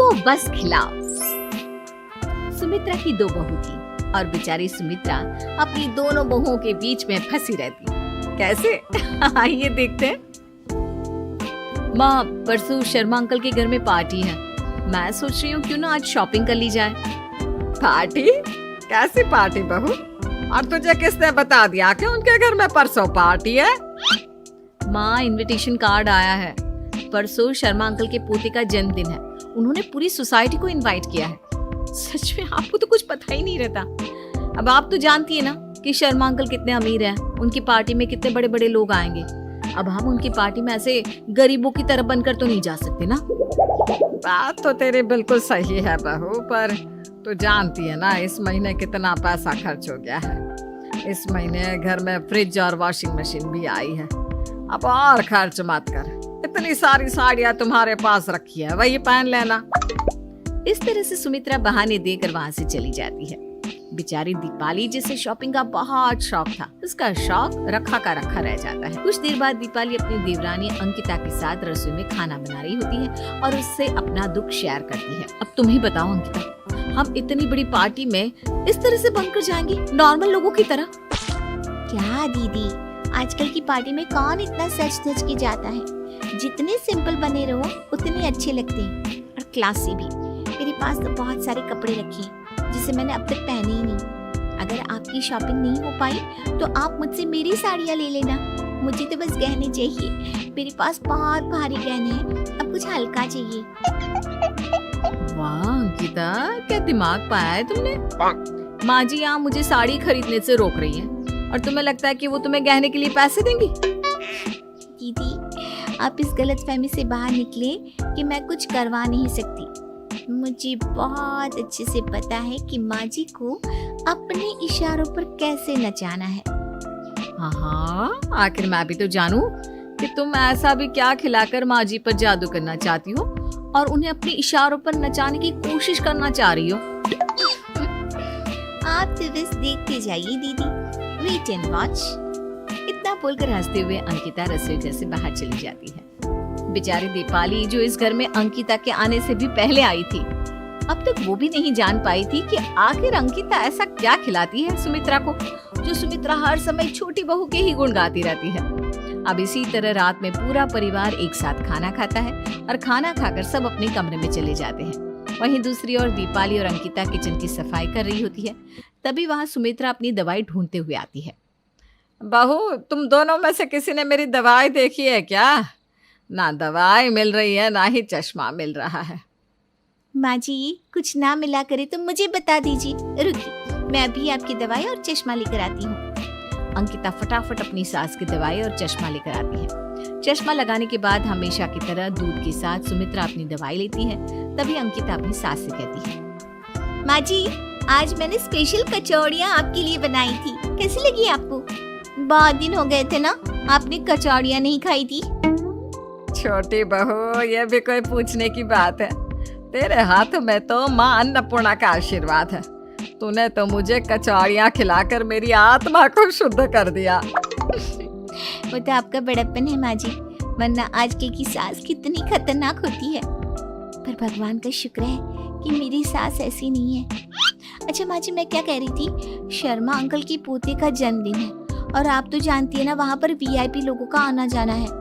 इनको बस खिलाओ। सुमित्रा की 2 बहू थी और बेचारी सुमित्रा अपनी दोनों बहुओं के बीच में फंसी रहती। कैसे? आइए देखते हैं। माँ, परसों शर्मा अंकल के घर में पार्टी है। मैं सोच रही हूँ क्यों ना आज शॉपिंग कर ली जाए। पार्टी? कैसी पार्टी बहू? और तुझे किसने बता दिया कि उनके घर में परसों पार्टी है? माँ, इनविटेशन कार्ड आया है। परसों शर्मा अंकल के पोते का जन्मदिन है। उन्होंने पूरी सोसाइटी को इनवाइट किया है। सच में आपको तो कुछ पता ही नहीं रहता। अब आप तो जानती है ना कि शर्मा अंकल कितने अमीर हैं। उनकी पार्टी में कितने बड़े बड़े लोग आएंगे। अब हम उनकी पार्टी में ऐसे गरीबों की तरह बनकर तो नहीं जा सकते ना। बात तो तेरी बिल्कुल सही है बहू, पर तू जानती है ना इस महीने कितना पैसा खर्च हो गया है। इस महीने घर में फ्रिज और वॉशिंग मशीन भी आई है। अब और खर्च मत कर। इतनी सारी साड़ियाँ तुम्हारे पास रखी है, वही पहन लेना। इस तरह से सुमित्रा बहाने देकर वहाँ से चली जाती है। बेचारी दीपाली, जिसे शॉपिंग का बहुत शौक था, उसका शौक रखा का रखा रह जाता है। कुछ देर बाद दीपाली अपनी देवरानी अंकिता के साथ रसोई में खाना बना रही होती है और उससे अपना दुख शेयर करती है। अब तुम ही बताओ अंकिता, हम इतनी बड़ी पार्टी में इस तरह से बनकर जाएंगे नॉर्मल लोगों की तरह? क्या दीदी, आजकल की पार्टी में कौन इतना सच धज के जाता है। जितने सिंपल बने रहो उतने अच्छे लगते हैं और क्लासी भी। मेरे पास तो बहुत सारे कपड़े रखे हैं जिसे मैंने अब तक पहने ही नहीं। अगर आपकी शॉपिंग नहीं हो पाई तो आप मुझसे मेरी साड़ियाँ ले लेना। मुझे तो बस गहने चाहिए। मेरे पास बहुत भारी गहने हैं, अब कुछ हल्का चाहिए। वाह अंकिता, क्या दिमाग पाया है तुमने। माँ जी यहाँ मुझे साड़ी खरीदने से रोक रही है और तुम्हें लगता है कि वो तुम्हें गहने के लिए पैसे देंगी? दीदी, आप इस गलतफहमी से बाहर निकले कि मैं कुछ करवा नहीं सकती। मुझे बहुत अच्छे से पता है कि माँ जी को अपने इशारों पर कैसे नचाना है। हाँ, आखिर मैं भी तो जानूं कि तुम ऐसा भी क्या खिलाकर माँ जी पर जादू करना चाहती हो और उन्हें अपने इशारों पर नचाने की कोशिश करना चाह रही हो। आप तो बस देखते जाइए दीदी, वेट एंड वॉच। इतना बोलकर हंसते हुए अंकिता रसोई घर से बाहर चली जाती है। बेचारी दीपाली, जो इस घर में अंकिता के आने से भी पहले आई थी, अब तक वो भी नहीं जान पाई थी कि आखिर अंकिता ऐसा क्या खिलाती है सुमित्रा को, जो सुमित्रा हर समय छोटी बहू के ही गुण गाती रहती है। अब इसी तरह रात में पूरा परिवार एक साथ खाना खाता है और खाना खाकर सब अपने कमरे में चले जाते हैं। वहीं दूसरी ओर दीपाली और अंकिता किचन की सफाई कर रही होती है। तभी वहाँ सुमित्रा अपनी दवाई ढूंढते हुए आती है। बहू, तुम दोनों में से किसी ने मेरी दवाई देखी है क्या? ना दवाई मिल रही है, ना ही चश्मा मिल रहा है। माँ जी, कुछ ना मिला करे तो मुझे बता दीजिए। रुकिए, मैं अभी आपकी दवाई और चश्मा लेकर आती हूँ। अंकिता फटाफट अपनी सास की दवाई और चश्मा लेकर आती है। चश्मा लगाने के बाद हमेशा की तरह दूध के साथ सुमित्रा अपनी दवाई लेती है। तभी अंकिता अपनी सास से कहती है, माँ जी, आज मैंने स्पेशल कचौड़ियाँ आपके लिए बनाई थी। कैसी लगी आपको? बहुत दिन हो गए थे ना, आपने कचौड़ियाँ नहीं खाई थी। छोटी बहू, ये भी कोई पूछने की बात है? तेरे हाथ में तो माँ अन्नपूर्णा का आशीर्वाद है। तूने तो मुझे कचौड़ियाँ खिलाकर मेरी आत्मा को शुद्ध कर दिया। वो तो आपका बड़प्पन है माँ जी, वरना आजकल की सास कितनी खतरनाक होती है। पर भगवान का शुक्र है कि मेरी सास ऐसी नहीं है। अच्छा माँ जी, मैं क्या कह रही थी, शर्मा अंकल की पोते का जन्मदिन है और आप तो जानती है ना, वहाँ पर वीआईपी लोगों का आना जाना है।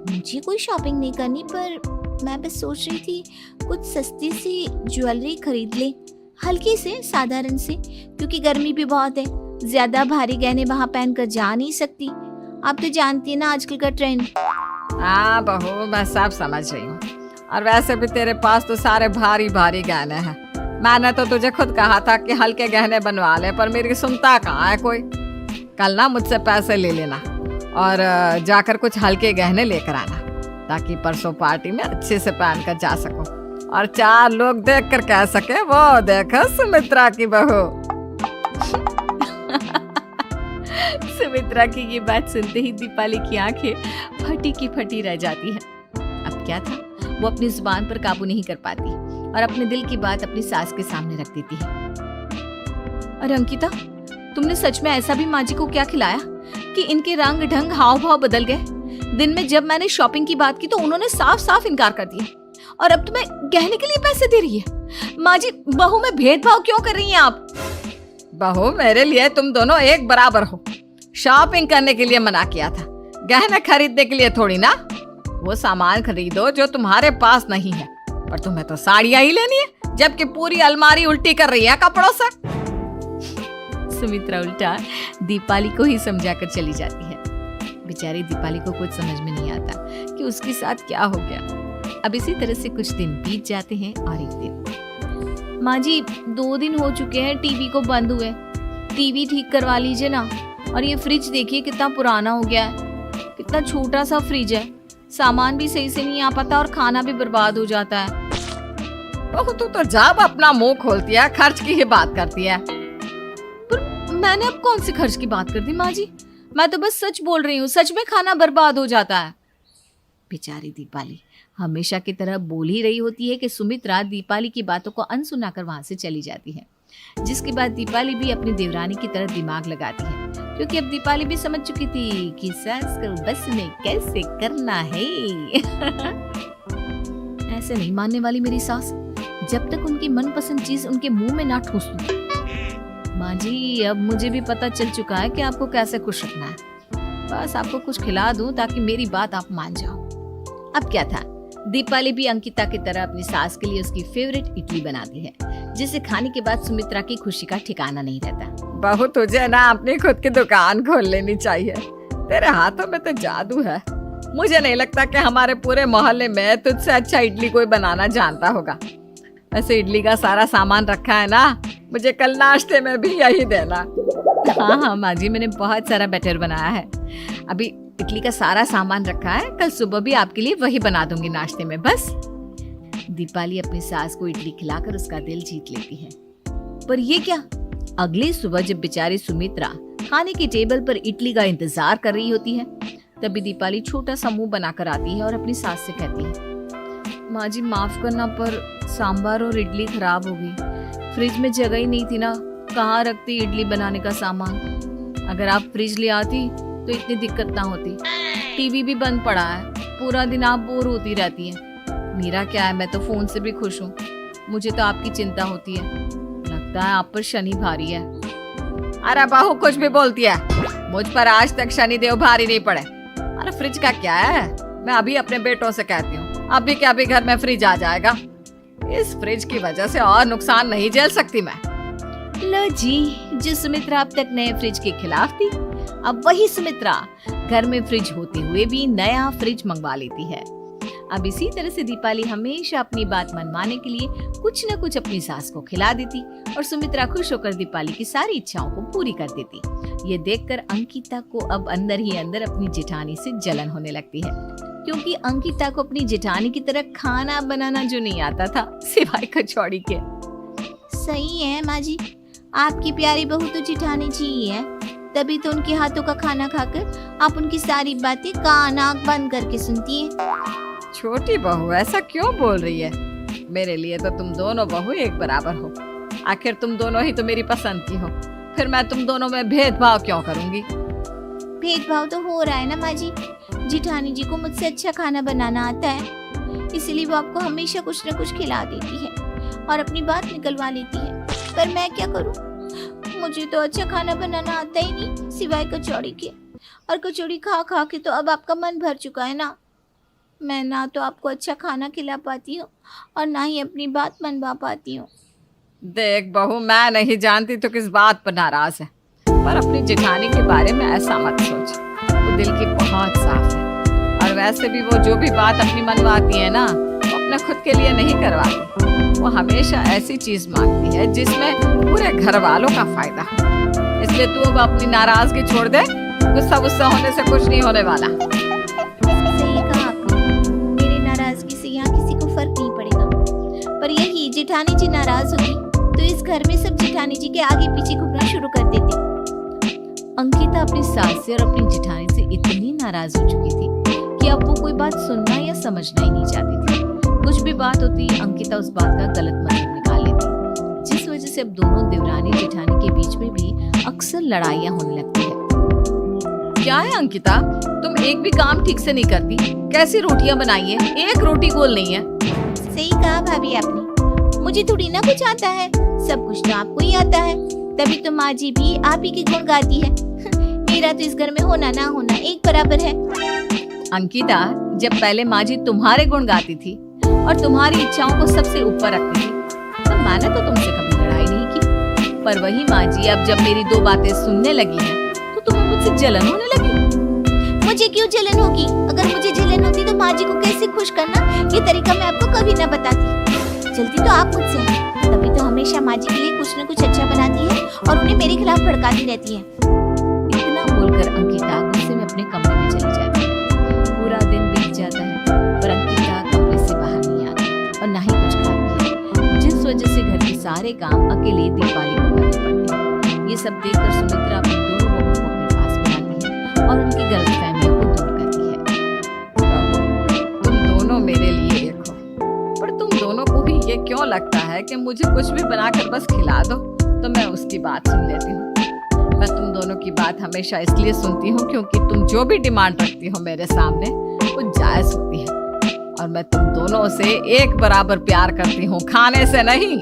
मुझे कोई शॉपिंग नहीं करनी, पर मैं बस सोच रही थी कुछ सस्ती सी ज्वेलरी खरीद ले, हल्की से, साधारण से, क्योंकि गर्मी भी बहुत है। ज्यादा भारी गहने वहाँ पहन कर जा नहीं सकती। आप तो जानती है ना आजकल का ट्रेंड। हाँ बहू, मैं सब समझ रही हूँ। और वैसे भी तेरे पास तो सारे भारी भारी गहने हैं। मैंने तो तुझे खुद कहा था कि हल्के गहने बनवा ले, पर मेरी सुनता कहाँ है कोई। कल ना मुझसे पैसे ले लेना और जाकर कुछ हल्के गहने लेकर आना, ताकि परसों पार्टी में अच्छे से पहन कर जा सको और 4 लोग देख कर कह सके, वो देखो सुमित्रा की बहू। सुमित्रा की ये बात सुनते ही दीपाली की आंखें फटी की फटी रह जाती है। अब क्या था, वो अपनी जुबान पर काबू नहीं कर पाती और अपने दिल की बात अपनी सास के सामने रख देती है। अरे अंकिता, तुमने सच में ऐसा भी माँ जी को क्या खिलाया कि इनके रंग ढंग हाव भाव बदल गए? दिन में जब मैंने शॉपिंग की बात की तो उन्होंने साफ साफ इनकार कर दिया और अब तुम्हें गहने के लिए पैसे दे रही है। माँ जी, बहू में भेदभाव क्यों कर रही हैं आप? बहू, मेरे लिए तुम दोनों एक बराबर हो। शॉपिंग करने के लिए मना किया था, गहने खरीदने के लिए थोड़ी ना। वो सामान खरीदो जो तुम्हारे पास नहीं है। पर तुम्हें तो साड़ियां ही लेनी है, जबकि पूरी अलमारी उल्टी कर रही है कपड़ों से। सुमित्रा उल्टा दीपाली को ही समझाकर चली जाती है। बेचारी दीपाली को कुछ समझ में नहीं आता कि उसके साथ क्या हो गया। अब इसी तरह से कुछ दिन बीत जाते हैं और एक दिन, माँ जी 2 दिन हो चुके हैं टीवी को बंद हुए, टीवी ठीक करवा लीजिए ना। और ये फ्रिज देखिए कितना पुराना हो गया है, कितना छोटा सा फ्रिज है, सामान भी सही से नहीं आ पाता और खाना भी बर्बाद हो जाता है। बहू, तू तो जब अपना मुंह खोलती है खर्च की ही बात करती है। पर मैंने अब कौन सी खर्च की बात कर दी माँ जी? मैं तो बस सच बोल रही हूँ, सच में खाना बर्बाद हो जाता है। बेचारी दीपाली हमेशा की तरह बोल ही रही होती है कि सुमित्रा दीपाली की बातों को अनसुना कर वहां से चली जाती है। जिसके बाद दीपाली भी अपनी देवरानी की तरह दिमाग लगाती है, क्योंकि अब दीपाली भी समझ चुकी थी कि सास को बस में कैसे करना है। ऐसे नहीं मानने वाली मेरी सास, जब तक उनकी मनपसंद चीज उनके मुंह में ना ठूस दूं। माँ जी, अब मुझे भी पता चल चुका है कि आपको कैसे खुश रखना है। बस आपको कुछ खिला दूं ताकि मेरी बात आप मान जाओ। अब क्या था, दीपाली भी अंकिता की तरह अपनी सास के लिए उसकी फेवरेट इडली बनाती है, जिसे खाने के बाद सुमित्रा की खुशी का ठिकाना नहीं रहता। बहू, तुझे ना अपनी खुद की दुकान खोल लेनी चाहिए। तेरे हाथों में तो जादू है। मुझे नहीं लगता कि हमारे पूरे मोहल्ले में तुझसे अच्छा इडली कोई बनाना जानता होगा। वैसे इडली का सारा सामान रखा है ना, मुझे कल नाश्ते में भी यही देना। हाँ माँ जी, मैंने बहुत सारा बैटर बनाया है। अभी इडली का सारा सामान रखा है, कल सुबह भी आपके लिए वही बना दूंगी नाश्ते में। बस दीपाली अपनी सास को इडली खिलाकर उसका दिल जीत लेती है। पर ये क्या, अगली सुबह जब बेचारी सुमित्रा खाने की टेबल पर इडली का इंतजार कर रही होती है, तभी दीपाली छोटा सा मुंह बनाकर आती है और अपनी सास से कहती है, माँ जी माफ करना, पर सांभर और इडली खराब हो गई। फ्रिज में जगह ही नहीं थी ना, कहाँ रखती इडली बनाने का सामान। अगर आप फ्रिज ले आती तो इतनी दिक्कत ना होती। टीवी भी बंद पड़ा है, पूरा दिन आप बोर होती रहती हैं। मेरा क्या है, मैं तो फोन से भी खुश हूँ। मुझे तो आपकी चिंता होती है, लगता है आप पर शनि भारी है। अरे बहू, कुछ भी बोलती है। मुझ पर आज तक शनिदेव भारी नहीं पड़े। अरे फ्रिज का क्या है, मैं अभी अपने बेटों से कहती हूँ अभी के अभी घर में फ्रिज आ जाएगा। इस फ्रिज की वजह से और नुकसान नहीं झेल सकती मैं। लो जी, जो सुमित्रा अब तक नए फ्रिज के खिलाफ थी, अब वही सुमित्रा घर में फ्रिज होते हुए भी नया फ्रिज मंगवा लेती है। अब इसी तरह से दीपाली हमेशा अपनी बात मनवाने के लिए कुछ न कुछ अपनी सास को खिला देती और सुमित्रा खुश होकर दीपाली की सारी इच्छाओं को पूरी कर देती। ये देखकर अंकिता को अब अंदर ही अंदर अपनी जेठानी से जलन होने लगती है, क्योंकि अंकिता को अपनी जेठानी की तरह खाना बनाना जो नहीं आता था, सिवाय कचौड़ी के। सही है माँ जी, आपकी प्यारी बहू तो जेठानी जी ही है, तभी तो उनके हाथों का खाना खाकर आप उनकी सारी बातें कान आंख बंद करके सुनती हैं। छोटी बहू ऐसा क्यों बोल रही है? मेरे लिए तो तुम दोनों बहू एक बराबर हो। आखिर तुम दोनों ही तो मेरी पसंद की हो, फिर मैं तुम दोनों में भेदभाव क्यों करूंगी? भेदभाव तो हो रहा है ना माँ जी, जेठानी जी को मुझसे अच्छा खाना बनाना आता है, इसीलिए वो आपको हमेशा कुछ न कुछ खिला देती है और अपनी बात निकलवा लेती है। पर मैं क्या करूं, मुझे तो अच्छा खाना बनाना आता ही नहीं सिवाय कचौड़ी के, और कचौड़ी खा खा के तो अब आपका मन भर चुका है ना। मैं ना तो आपको अच्छा खाना खिला पाती हूँ और ना ही अपनी बात मनवा पाती हूँ। देख बहू, मैं नहीं जानती तो किस बात पर नाराज है, पर अपनी जेठानी के बारे में ऐसा मत सोच। वो दिल की बहुत साफ है, और वैसे भी वो जो भी बात अपनी मनवाती है ना, वो अपने खुद के लिए नहीं करवाती। वो हमेशा ऐसी चीज मांगती है जिसमें पूरे घर वालों का फायदा हो। इसलिए तू अब अपनी नाराजगी छोड़ दे, गुस्सा गुस्सा होने से कुछ नहीं होने वाला। सही कहा आपने, मेरी नाराजगी से यहाँ किसी को फर्क नहीं पड़ेगा, पर यही जेठानी जी नाराज होगी तो इस घर में सब जेठानी जी के आगे पीछे घूमना शुरू कर देते। अंकिता अपनी सास से और अपनी जेठानी से इतनी नाराज हो चुकी थी कि अब वो कोई बात सुनना या समझना ही नहीं चाहती थी। कुछ भी बात होती, अंकिता उस बात का गलत मतलब निकाल लेती, जिस वजह से अब दोनों देवरानी जेठानी के बीच में भी अक्सर लड़ाइयाँ होने लगती है। क्या है अंकिता, तुम एक भी काम ठीक से नहीं करती? कैसी रोटियां बनाई है, एक रोटी गोल नहीं है। सही कहा भाभी आपने, मुझे थोड़ी ना कुछ आता है, सब कुछ तो आपको ही आता है, तभी तो माँ जी भी आप ही के गुण गाती है। मेरा तो इस घर में होना ना होना एक बराबर है। अंकिता, जब पहले माँ जी तुम्हारे गुण गाती थी और तुम्हारी इच्छाओं को सबसे ऊपर रखती थी, तब मैंने तो तुमसे कभी लड़ाई नहीं की। पर वही माँ जी अब जब मेरी 2 बातें सुनने लगी हैं, तो तुम्हें मुझसे जलन होने लगी। मुझे क्यों जलन होगी? अगर मुझे जलन होती तो माँ जी को कैसे खुश करना ये तरीका मैं आपको कभी ना बताती। जल्दी तो आप मुझसे हैं, तभी तो हमेशा माँ जी के लिए कुछ न कुछ अच्छा बनाती है और उन्हें मेरे खिलाफ भड़काती रहती है। इतना बोलकर अंकिता गुस्से में अपने कमरे में चली जाती है। पूरा दिन बीत जाता है, पर अंकिता कमरे से बाहर नहीं आती और ना ही कुछ खाती है, जिस वजह से घर के सारे काम अकेले दीपाली को करने पड़ते हैं। ये सब देखकर सुमित्रा अपनी दोनों बहू को अपने पास बुलाती है और उनकी गलतफहमियों को दूर करती है। तुम दोनों मेरे लिए एक हो, पर तुम दोनों को भी ये क्यों लगता है कि मुझे कुछ भी बनाकर बस खिला दो तो मैं उसकी बात सुन लेती हूँ। मैं तुम दोनों की बात हमेशा इसलिए सुनती हूँ क्योंकि तुम जो भी डिमांड रखती हो मेरे सामने वो जायज होती है, और मैं तुम दोनों से एक बराबर प्यार करती हूँ, खाने से नहीं।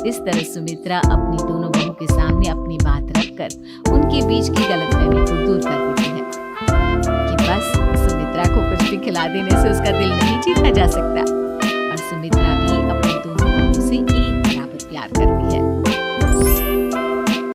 इस तरह सुमित्रा अपनी दोनों बहू के सामने अपनी बात रखकर उनके बीच की गलतफहमी को दूर कर देती है कि बस सुमित्रा को कुछ भी खिला देने से उसका दिल नहीं जीता जा सकता।